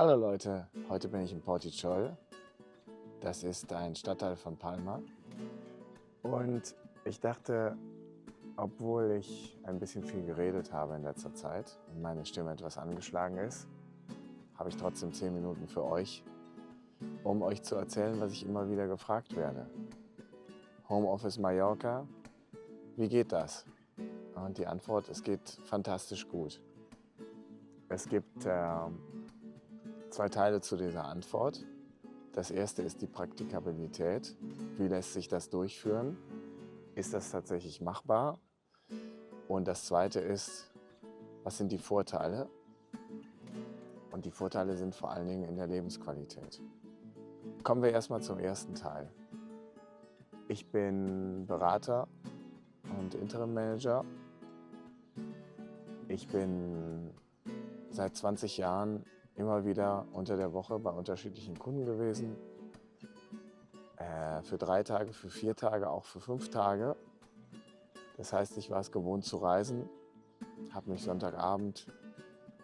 Hallo Leute, heute bin ich in Portichol. Das ist ein Stadtteil von Palma. Und ich dachte, obwohl ich ein bisschen viel geredet habe in letzter Zeit und meine Stimme etwas angeschlagen ist, habe ich trotzdem 10 Minuten für euch, um euch zu erzählen, was ich immer wieder gefragt werde. Homeoffice Mallorca, wie geht das? Und die Antwort, es geht fantastisch gut. Es gibt zwei Teile zu dieser Antwort. Das erste ist die Praktikabilität. Wie lässt sich das durchführen? Ist das tatsächlich machbar? Und das zweite ist, was sind die Vorteile? Und die Vorteile sind vor allen Dingen in der Lebensqualität. Kommen wir erstmal zum ersten Teil. Ich bin Berater und Interim Manager. Ich bin seit 20 Jahren immer wieder unter der Woche bei unterschiedlichen Kunden gewesen. Für 3 Tage, für 4 Tage, auch für 5 Tage. Das heißt, ich war es gewohnt zu reisen, habe mich Sonntagabend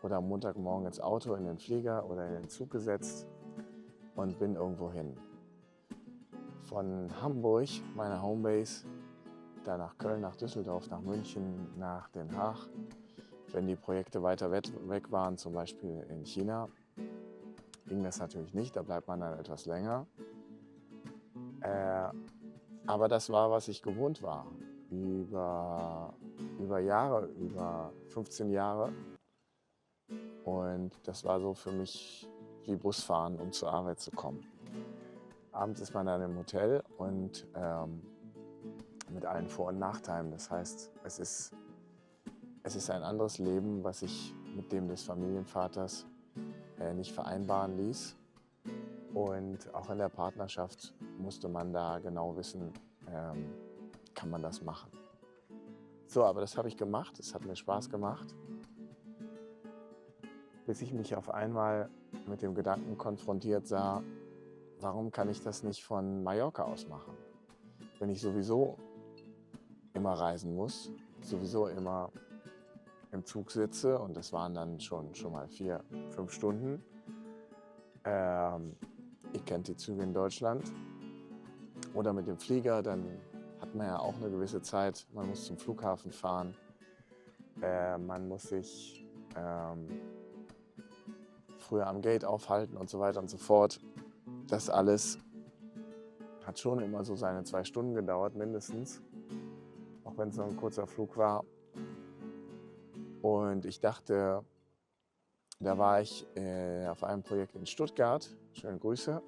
oder Montagmorgen ins Auto, in den Flieger oder in den Zug gesetzt und bin irgendwo hin. Von Hamburg, meiner Homebase, dann nach Köln, nach Düsseldorf, nach München, nach Den Haag. Wenn die Projekte weiter weg waren, zum Beispiel in China, ging das natürlich nicht, da bleibt man dann etwas länger. Aber das war, was ich gewohnt war. Über Jahre, über 15 Jahre. Und das war so für mich wie Busfahren, um zur Arbeit zu kommen. Abends ist man dann im Hotel und mit allen Vor- und Nachteilen. Das heißt, es ist ein anderes Leben, was sich mit dem des Familienvaters nicht vereinbaren ließ. Und auch in der Partnerschaft musste man da genau wissen, kann man das machen. So, aber das habe ich gemacht, es hat mir Spaß gemacht, bis ich mich auf einmal mit dem Gedanken konfrontiert sah, warum kann ich das nicht von Mallorca aus machen? Wenn ich sowieso immer reisen muss, sowieso immer im Zug sitze und das waren dann schon mal 4, 5 Stunden. Ihr kennt die Züge in Deutschland. Oder mit dem Flieger, dann hat man ja auch eine gewisse Zeit. Man muss zum Flughafen fahren. Man muss sich früher am Gate aufhalten und so weiter und so fort. Das alles hat schon immer so seine 2 Stunden gedauert, mindestens. Auch wenn es nur ein kurzer Flug war. Und ich dachte, da war ich auf einem Projekt in Stuttgart. Schöne Grüße.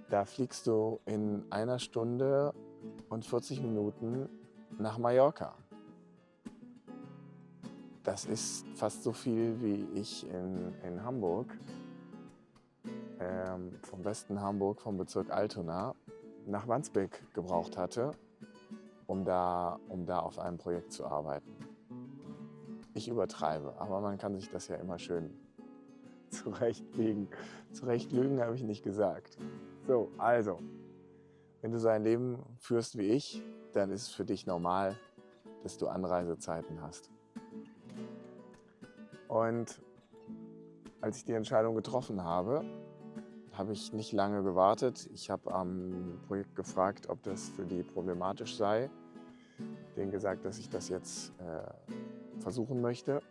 Da fliegst du in 1 Stunde und 40 Minuten nach Mallorca. Das ist fast so viel, wie ich in Hamburg, vom Westen Hamburg, vom Bezirk Altona, nach Wandsbek gebraucht hatte, um da auf einem Projekt zu arbeiten. Ich übertreibe, aber man kann sich das ja immer schön zurechtlegen. Zurechtlügen habe ich nicht gesagt. So, also, wenn du so ein Leben führst wie ich, dann ist es für dich normal, dass du Anreisezeiten hast. Und als ich die Entscheidung getroffen habe, habe ich nicht lange gewartet. Ich habe am Projekt gefragt, ob das für die problematisch sei. Denen gesagt, dass ich das jetzt versuchen möchte.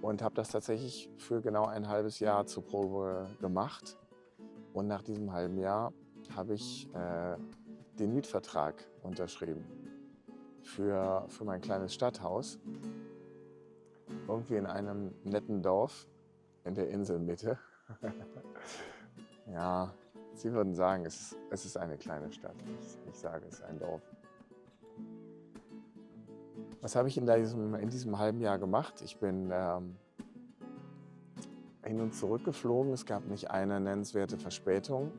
Und habe das tatsächlich für genau ein halbes Jahr zur Probe gemacht. Und nach diesem halben Jahr habe ich den Mietvertrag unterschrieben für mein kleines Stadthaus. Irgendwie in einem netten Dorf in der Inselmitte. Ja, Sie würden sagen, es ist eine kleine Stadt. Ich sage, es ist ein Dorf. Was habe ich in diesem halben Jahr gemacht? Ich bin hin und zurück geflogen. Es gab nicht eine nennenswerte Verspätung.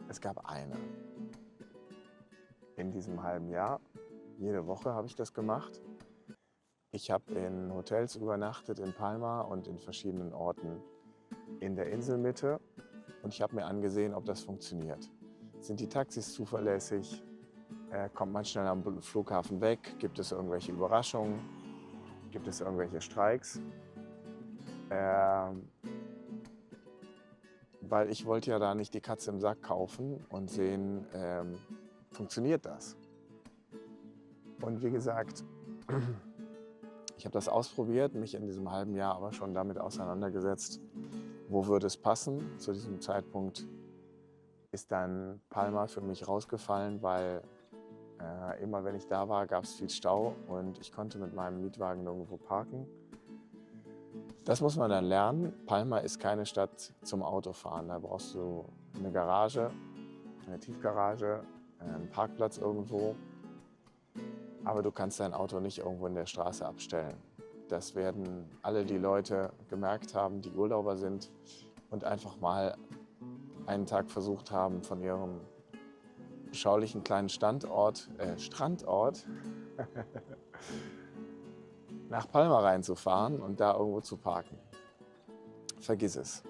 Es gab eine. In diesem halben Jahr. Jede Woche habe ich das gemacht. Ich habe in Hotels übernachtet in Palma und in verschiedenen Orten in der Inselmitte. Und ich habe mir angesehen, ob das funktioniert. Sind die Taxis zuverlässig? Kommt man schnell am Flughafen weg? Gibt es irgendwelche Überraschungen? Gibt es irgendwelche Streiks? Ähm, Weil ich wollte ja da nicht die Katze im Sack kaufen und sehen, funktioniert das? Und wie gesagt, ich habe das ausprobiert, mich in diesem halben Jahr aber schon damit auseinandergesetzt, wo würde es passen. Zu diesem Zeitpunkt ist dann Palma für mich rausgefallen, weil immer wenn ich da war, gab es viel Stau und ich konnte mit meinem Mietwagen nirgendwo parken. Das muss man dann lernen. Palma ist keine Stadt zum Autofahren. Da brauchst du eine Garage, eine Tiefgarage, einen Parkplatz irgendwo. Aber du kannst dein Auto nicht irgendwo in der Straße abstellen. Das werden alle die Leute gemerkt haben, die Urlauber sind und einfach mal einen Tag versucht haben, von ihrem beschaulichen kleinen Strandort nach Palma reinzufahren und da irgendwo zu parken. Vergiss es.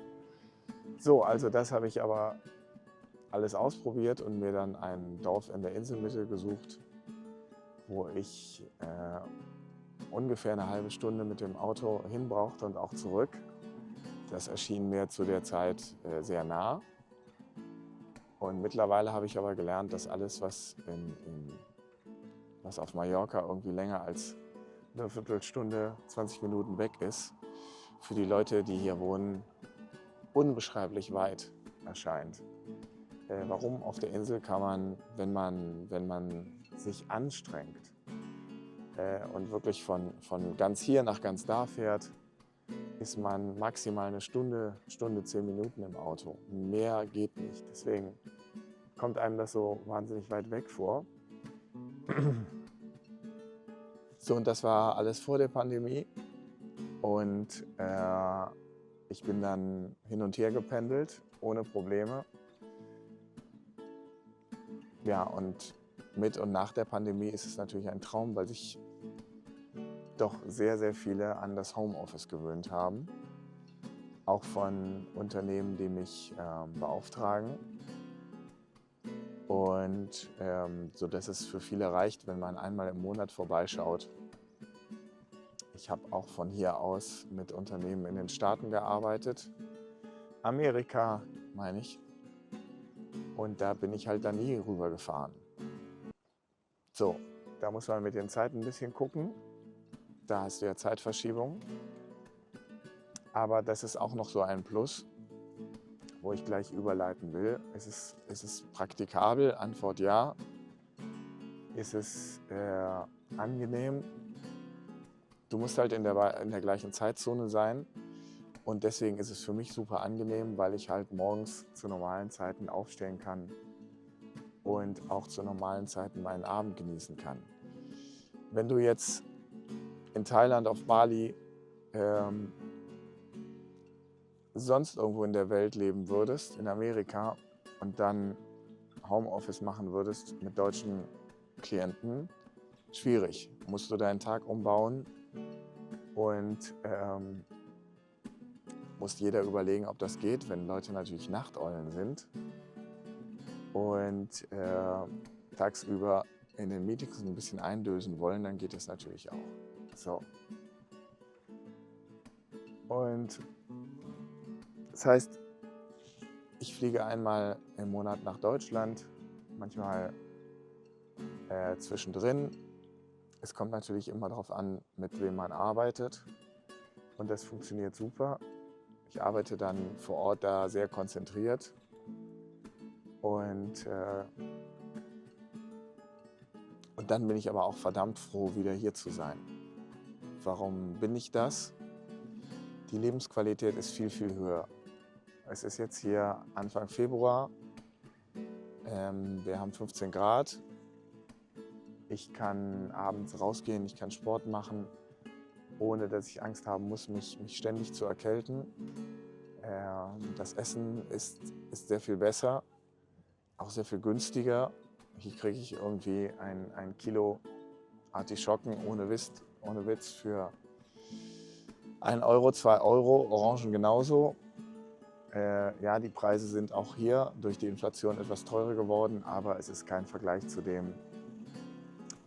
So, also das habe ich aber alles ausprobiert und mir dann ein Dorf in der Inselmitte gesucht, wo ich ungefähr eine halbe Stunde mit dem Auto hin brauchte und auch zurück. Das erschien mir zu der Zeit sehr nah. Und mittlerweile habe ich aber gelernt, dass alles, was auf Mallorca irgendwie länger als eine Viertelstunde, 20 Minuten weg ist, für die Leute, die hier wohnen, unbeschreiblich weit erscheint. Warum? Auf der Insel kann man, wenn man sich anstrengt und wirklich von ganz hier nach ganz da fährt, ist man maximal eine Stunde 10 Minuten im Auto. Mehr geht nicht. Deswegen kommt einem das so wahnsinnig weit weg vor. So, und das war alles vor der Pandemie. Und ich bin dann hin und her gependelt, ohne Probleme. Ja, und mit und nach der Pandemie ist es natürlich ein Traum, weil sich doch sehr, sehr viele an das Homeoffice gewöhnt haben. Auch von Unternehmen, die mich beauftragen. Und so dass es für viele reicht, wenn man einmal im Monat vorbeischaut. Ich habe auch von hier aus mit Unternehmen in den Staaten gearbeitet. Amerika, meine ich. Und da bin ich halt dann nie rübergefahren. So, da muss man mit den Zeiten ein bisschen gucken. Da hast du ja Zeitverschiebung. Aber das ist auch noch so ein Plus, wo ich gleich überleiten will. Ist es praktikabel? Antwort ja. Ist es angenehm? Du musst halt in der gleichen Zeitzone sein. Und deswegen ist es für mich super angenehm, weil ich halt morgens zu normalen Zeiten aufstehen kann und auch zu normalen Zeiten meinen Abend genießen kann. Wenn du jetzt in Thailand, auf Bali, sonst irgendwo in der Welt leben würdest, in Amerika, und dann Homeoffice machen würdest mit deutschen Klienten, schwierig. Musst du deinen Tag umbauen und muss jeder überlegen, ob das geht, wenn Leute natürlich Nachteulen sind und tagsüber in den Meetings ein bisschen eindösen wollen, dann geht das natürlich auch. So. Und das heißt, ich fliege einmal im Monat nach Deutschland, manchmal zwischendrin. Es kommt natürlich immer darauf an, mit wem man arbeitet. Und das funktioniert super. Ich arbeite dann vor Ort da sehr konzentriert. Und dann bin ich aber auch verdammt froh, wieder hier zu sein. Warum bin ich das? Die Lebensqualität ist viel, viel höher. Es ist jetzt hier Anfang Februar. Wir haben 15 Grad. Ich kann abends rausgehen, ich kann Sport machen, ohne dass ich Angst haben muss, mich ständig zu erkälten. Das Essen ist sehr viel besser, auch sehr viel günstiger. Hier kriege ich irgendwie ein Kilo Artischocken ohne Witz für 1 Euro, 2 Euro, Orangen genauso. Ja, die Preise sind auch hier durch die Inflation etwas teurer geworden, aber es ist kein Vergleich zu dem,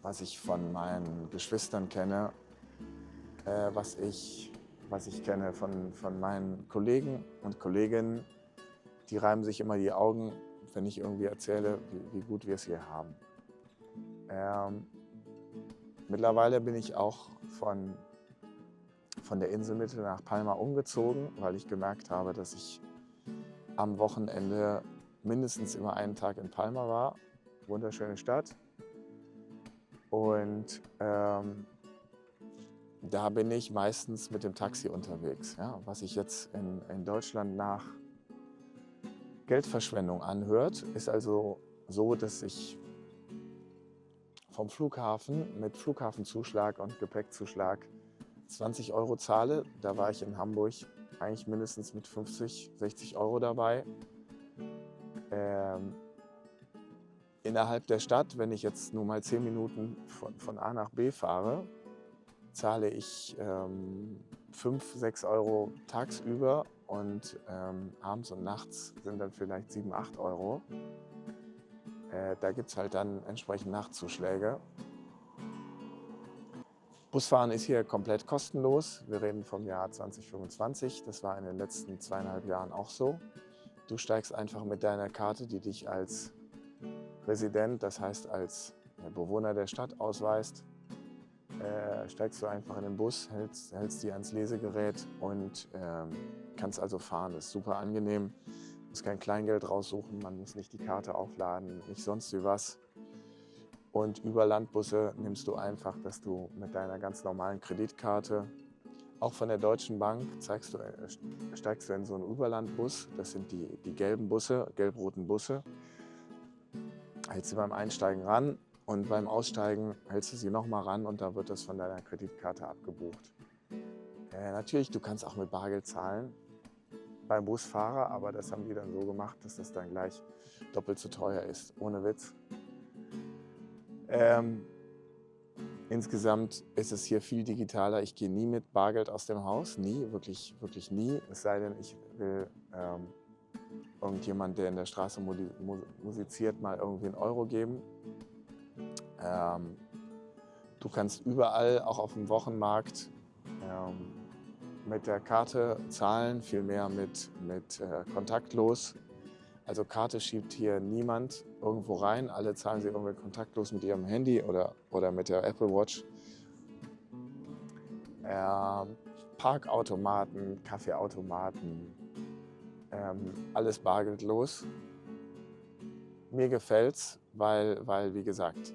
was ich von meinen Geschwistern kenne, was ich was ich kenne von meinen Kollegen und Kolleginnen. Die reiben sich immer die Augen, wenn ich irgendwie erzähle, wie gut wir es hier haben. Mittlerweile bin ich auch von der Inselmitte nach Palma umgezogen, weil ich gemerkt habe, dass ich am Wochenende mindestens immer einen Tag in Palma war. Wunderschöne Stadt. Und da bin ich meistens mit dem Taxi unterwegs. Ja, was sich jetzt in Deutschland nach Geldverschwendung anhört, ist also so, dass ich vom Flughafen mit Flughafenzuschlag und Gepäckzuschlag 20 € zahle. Da war ich in Hamburg eigentlich mindestens mit 50, 60 € dabei. Innerhalb der Stadt, wenn ich jetzt nur mal 10 Minuten von A nach B fahre, zahle ich 5, 6 € tagsüber und abends und nachts sind dann vielleicht 7, 8 €. Da gibt es halt dann entsprechend Nachtzuschläge. Busfahren ist hier komplett kostenlos. Wir reden vom Jahr 2025. Das war in den letzten 2,5 Jahren auch so. Du steigst einfach mit deiner Karte, die dich als Resident, das heißt als Bewohner der Stadt ausweist, steigst du einfach in den Bus, hältst die ans Lesegerät und kannst also fahren. Das ist super angenehm. Du musst kein Kleingeld raussuchen, man muss nicht die Karte aufladen, nicht sonst wie was. Und über Landbusse nimmst du einfach, dass du mit deiner ganz normalen Kreditkarte, auch von der Deutschen Bank, steigst du in so einen Überlandbus. Das sind die gelben Busse, gelb-roten Busse. Hältst du beim Einsteigen ran und beim Aussteigen hältst du sie nochmal ran und da wird das von deiner Kreditkarte abgebucht. Natürlich, du kannst auch mit Bargeld zahlen beim Busfahrer, aber das haben die dann so gemacht, dass das dann gleich doppelt so teuer ist, ohne Witz. Insgesamt ist es hier viel digitaler. Ich gehe nie mit Bargeld aus dem Haus, nie, wirklich, wirklich nie. Es sei denn, ich will irgendjemand, der in der Straße musiziert, mal irgendwie einen Euro geben. Du kannst überall, auch auf dem Wochenmarkt, mit der Karte zahlen, vielmehr mit kontaktlos. Also Karte schiebt hier niemand irgendwo rein. Alle zahlen sie irgendwie kontaktlos mit ihrem Handy oder mit der Apple Watch. Parkautomaten, Kaffeeautomaten, alles bargeldlos. Mir gefällt's, weil, wie gesagt,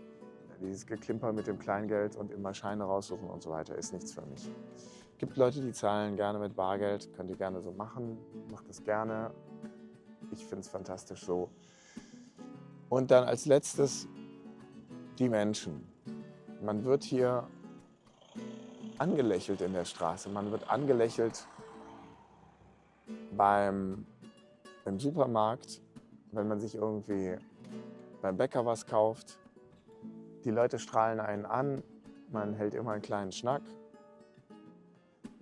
dieses Geklimper mit dem Kleingeld und immer Scheine raussuchen und so weiter ist nichts für mich. Es gibt Leute, die zahlen gerne mit Bargeld, könnt ihr gerne so machen, macht das gerne. Ich finde es fantastisch so. Und dann als letztes die Menschen. Man wird hier angelächelt in der Straße, man wird angelächelt im Supermarkt, wenn man sich irgendwie beim Bäcker was kauft. Die Leute strahlen einen an, man hält immer einen kleinen Schnack.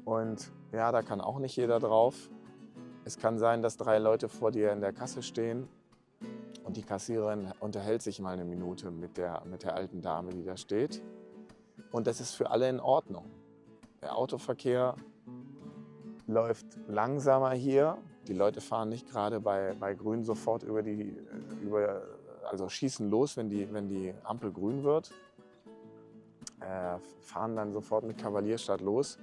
Und ja, da kann auch nicht jeder drauf. Es kann sein, dass 3 Leute vor dir in der Kasse stehen und die Kassiererin unterhält sich mal eine Minute mit der alten Dame, die da steht. Und das ist für alle in Ordnung. Der Autoverkehr läuft langsamer hier. Die Leute fahren nicht gerade bei Grün sofort also schießen los, wenn die Ampel grün wird. Fahren dann sofort mit Kavalierstadt los.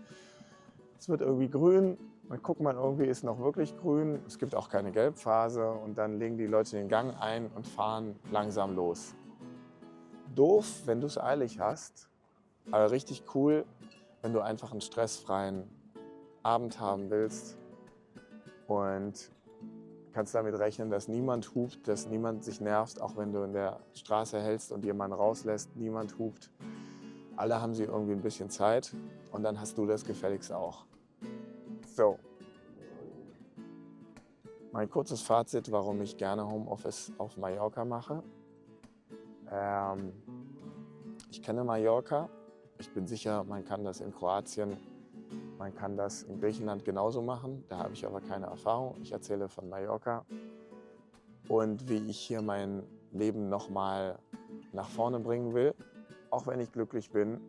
Es wird irgendwie grün. Dann guckt man, irgendwie ist noch wirklich grün. Es gibt auch keine Gelbphase und dann legen die Leute den Gang ein und fahren langsam los. Doof, wenn du es eilig hast, aber richtig cool, wenn du einfach einen stressfreien Abend haben willst und kannst damit rechnen, dass niemand hupt, dass niemand sich nervt, auch wenn du in der Straße hältst und jemanden rauslässt, niemand hupt. Alle haben sie irgendwie ein bisschen Zeit und dann hast du das gefälligst auch. So, mein kurzes Fazit, warum ich gerne Homeoffice auf Mallorca mache. Ich kenne Mallorca. Ich bin sicher, man kann das in Kroatien, man kann das in Griechenland genauso machen. Da habe ich aber keine Erfahrung. Ich erzähle von Mallorca und wie ich hier mein Leben nochmal nach vorne bringen will, auch wenn ich glücklich bin.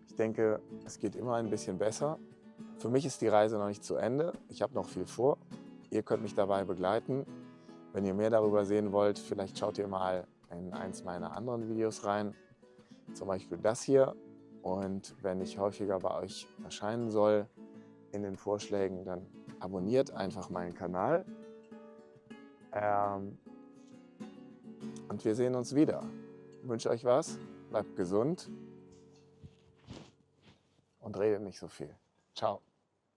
Ich denke, es geht immer ein bisschen besser. Für mich ist die Reise noch nicht zu Ende. Ich habe noch viel vor. Ihr könnt mich dabei begleiten. Wenn ihr mehr darüber sehen wollt, vielleicht schaut ihr mal in eins meiner anderen Videos rein. Zum Beispiel das hier. Und wenn ich häufiger bei euch erscheinen soll in den Vorschlägen, dann abonniert einfach meinen Kanal. Und wir sehen uns wieder. Ich wünsche euch was, bleibt gesund und redet nicht so viel. Ciao.